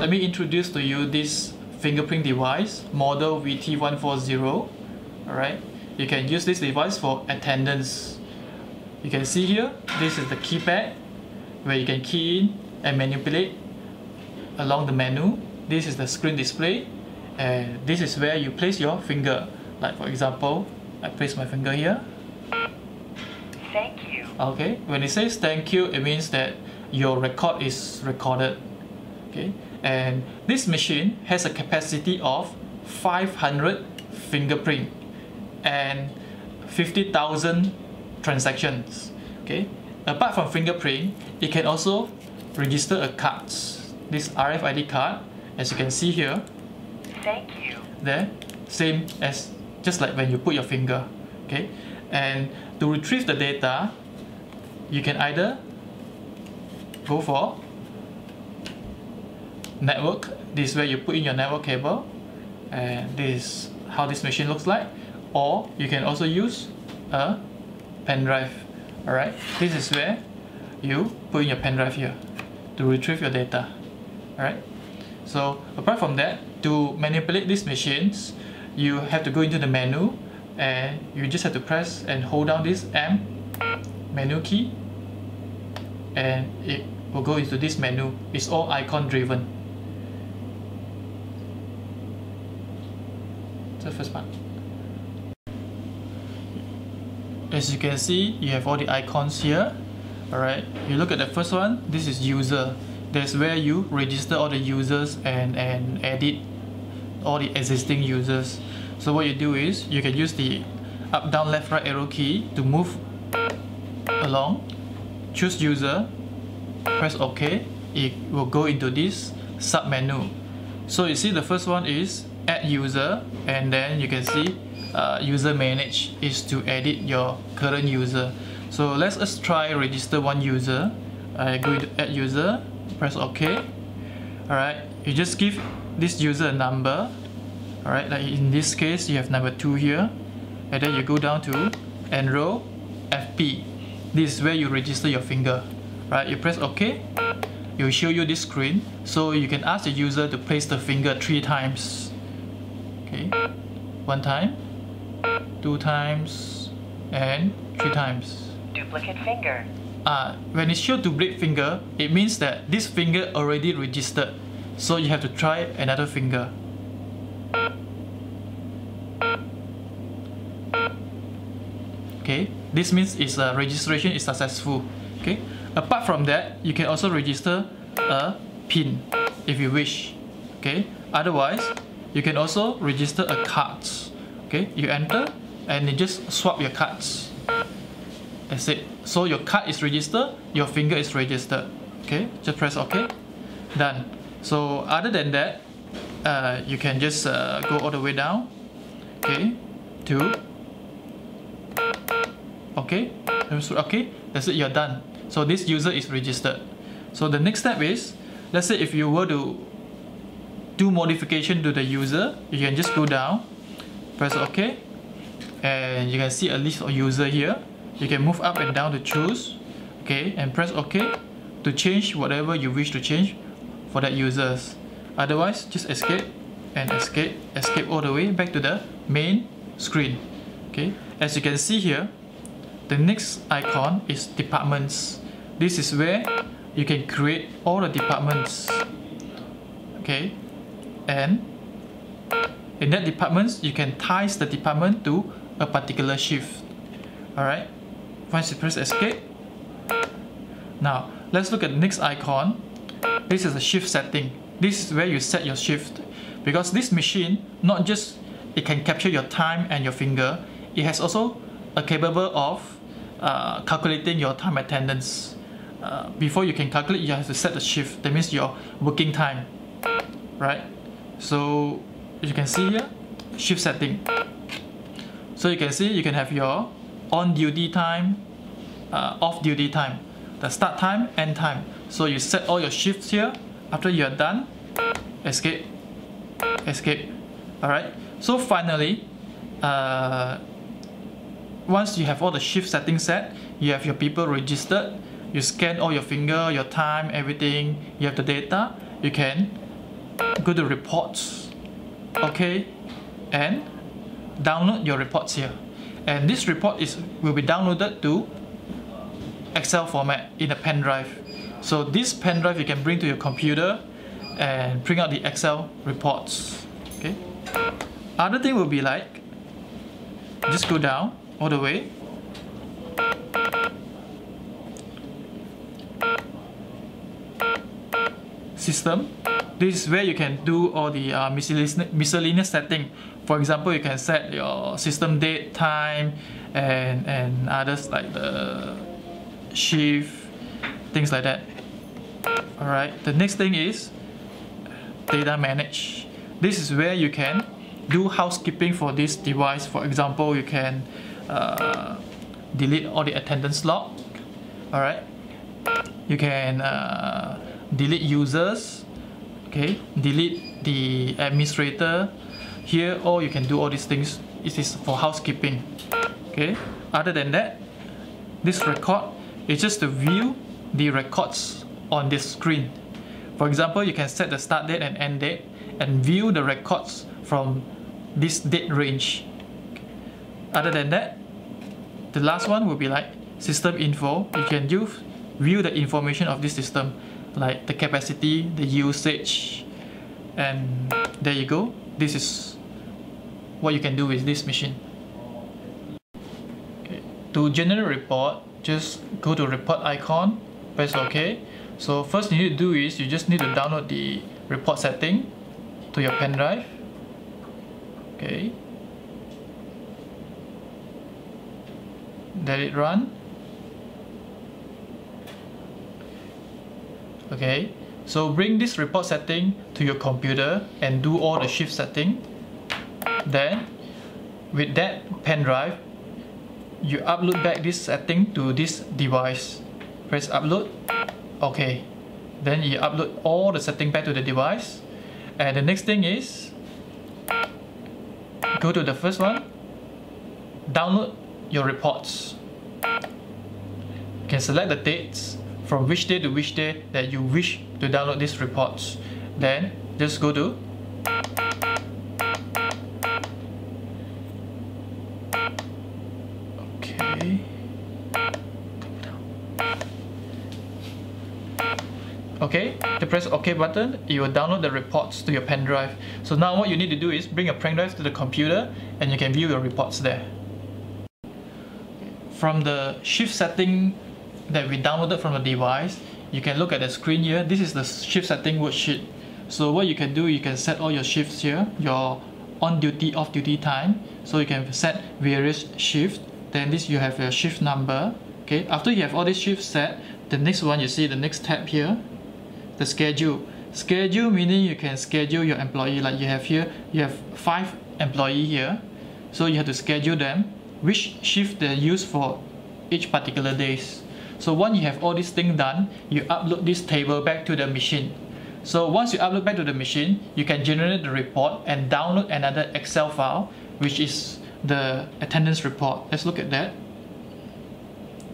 let me introduce to you this fingerprint device, model VT140. Alright, you can use this device for attendance. You can see here, this is the keypad where you can key in and manipulate along the menu. This is the screen display, and this is where you place your finger. Like for example, I place my finger here. Thank you. Okay, when it says thank you, it means that your record is recorded. Okay, and this machine has a capacity of 500 fingerprint and 50,000 transactions. Okay, apart from fingerprint, it can also register a card. This RFID card, as you can see here. Thank you. There, same as just like when you put your finger. Okay, and to retrieve the data, you can either go for network. This is where you put in your network cable, and this is how this machine looks like. Or you can also use a pen drive. Alright, this is where you put in your pen drive here to retrieve your data. Alright, so apart from that, to manipulate these machines, you have to go into the menu, and you just have to press and hold down this M menu key, and it will go into this menu. It's all icon driven. That's the first part. As you can see, you have all the icons here. Alright, you look at the first one, this is user. That's where you register all the users and edit all the existing users. So what you do is, you can use the up, down, left, right arrow key to move along. Choose user, press OK. It will go into this sub menu. So you see the first one is add user, and then you can see user manage is to edit your current user. So let's us try register one user. I go to add user, press OK. Alright, you just give this user a number. Alright, like in this case you have number 2 here, and then you go down to enroll FP. This is where you register your finger. Right, you press OK. It will show you this screen, so you can ask the user to place the finger 3 times. Okay, 1 time, 2 times, and 3 times. Duplicate finger. When it shows duplicate finger, it means that this finger already registered, so you have to try another finger. Okay, this means its registration is successful. Okay, apart from that, you can also register a PIN if you wish. Okay, otherwise you can also register a card. Okay, you enter and you just swap your cards. That's it. So your card is registered, your finger is registered. Okay, just press OK. Done. So other than that, you can just go all the way down. Okay, to OK. Okay, that's it. You're done. So this user is registered. So the next step is, let's say if you were to do modification to the user, you can just go down, press OK, and you can see a list of user here. You can move up and down to choose, okay, and press OK to change whatever you wish to change for that users. Otherwise, just escape and escape all the way back to the main screen. Okay, as you can see here, the next icon is departments. This is where you can create all the departments. Okay, and in that departments, you can tie the department to a particular shift. Alright, once you press escape. Now, let's look at the next icon. This is a shift setting. This is where you set your shift. Because this machine, not just it can capture your time and your finger, it has also a capable of calculating your time attendance. Before you can calculate, you have to set the shift. That means your working time, right? So you can see here, shift setting. So you can see you can have your on duty time, off duty time, the start time, end time. So you set all your shifts here. After you are done, escape, escape. Alright, so finally, once you have all the shift settings set, you have your people registered, you scan all your finger, your time, everything, you have the data, you can go to reports, okay, and download your reports here. And this report will be downloaded to Excel format in a pen drive. So this pen drive you can bring to your computer and print out the Excel reports. Okay. Other thing will be like, just go down all the way. System. This is where you can do all the miscellaneous setting. For example, you can set your system date, time, and others like the shift, things like that. Alright, the next thing is data manage. This is where you can do housekeeping for this device. For example, you can delete all the attendance log. Alright, you can delete users, okay, delete the administrator here, or you can do all these things. This is for housekeeping. Okay, other than that, this record is just to view the records on this screen. For example, you can set the start date and end date and view the records from this date range. Other than that, the last one will be like system info. You can view the information of this system, like the capacity, the usage, and there you go. This is what you can do with this machine. Okay. To generate a report, just go to report icon, press OK. So first you need to do is you just need to download the report setting to your pen drive. Okay. Let it run. Okay, so bring this report setting to your computer and do all the shift setting. Then with that pen drive, you upload back this setting to this device. Press upload. Okay, then you upload all the setting back to the device. And the next thing is, go to the first one, download your reports. You can select the dates from which day to which day that you wish to download these reports. Then just go to okay, to press OK button, you will download the reports to your pen drive. So now what you need to do is bring a pen drive to the computer and you can view your reports there. From the shift setting that we downloaded from the device, you can look at the screen here. This is the shift setting worksheet. So what you can do, you can set all your shifts here, your on duty, off duty time. So you can set various shifts. Then this you have your shift number. Okay, after you have all these shifts set, the next one you see the next tab here, the schedule. Schedule meaning you can schedule your employee. Like you have here, you have 5 employees here. So you have to schedule them, which shift they use for each particular days. So once you have all these things done, you upload this table back to the machine. So once you upload back to the machine, you can generate the report and download another Excel file, which is the attendance report. Let's look at that.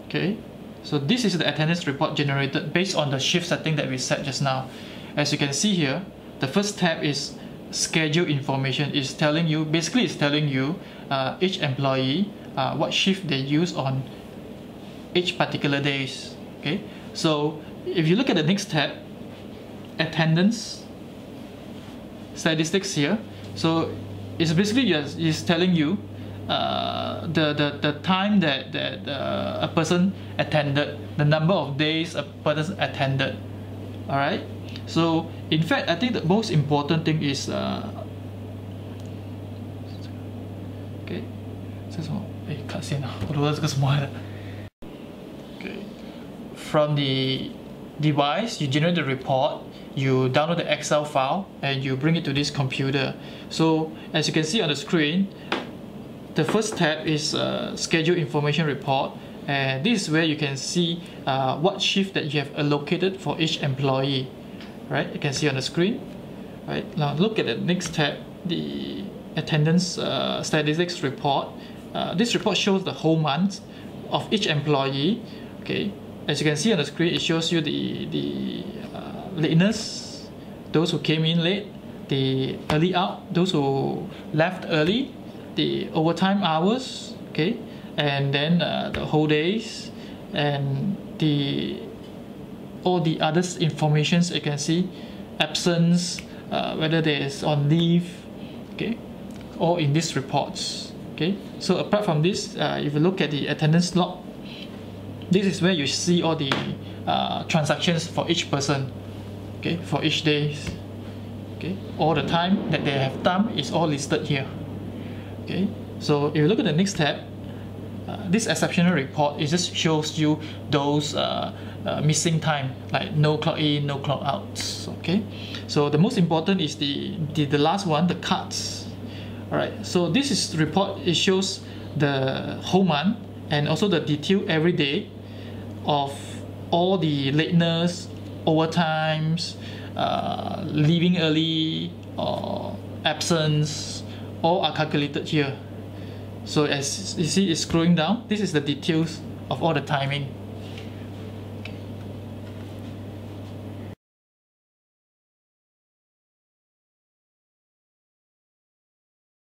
Okay, so this is the attendance report generated based on the shift setting that we set just now. As you can see here, the first tab is schedule information. It's telling you, basically it's telling you each employee what shift they use on each particular days. Okay, so if you look at the next tab, attendance statistics here, so it's basically it's telling you the time that a person attended, the number of days a person attended. All right, so in fact I think the most important thing is okay, 这是什么？哎，卡线啊，我不知道这个什么来的。 From the device, you generate the report, you download the Excel file, and you bring it to this computer. So as you can see on the screen, the first tab is schedule information report, and this is where you can see what shift that you have allocated for each employee. Right? You can see on the screen. Right? Now look at the next tab, the attendance statistics report. This report shows the whole month of each employee. Okay. As you can see on the screen, it shows you the lateness, those who came in late, the early out, those who left early, the overtime hours, okay, and then the whole days, and all the other informations you can see, absence, whether there is on leave, okay, all in these reports. Okay, so apart from this, if you look at the attendance log, this is where you see all the transactions for each person, okay, for each day. Okay, all the time that they have done is all listed here. Okay, so if you look at the next tab, this exceptional report, it just shows you those missing time, like no clock in, no clock out. Okay, so the most important is the last one, the cuts. Alright, so this is report. It shows the whole month and also the detail every day of all the lateness, overtimes, leaving early or absence, all are calculated here. So as you see, it's scrolling down. This is the details of all the timing.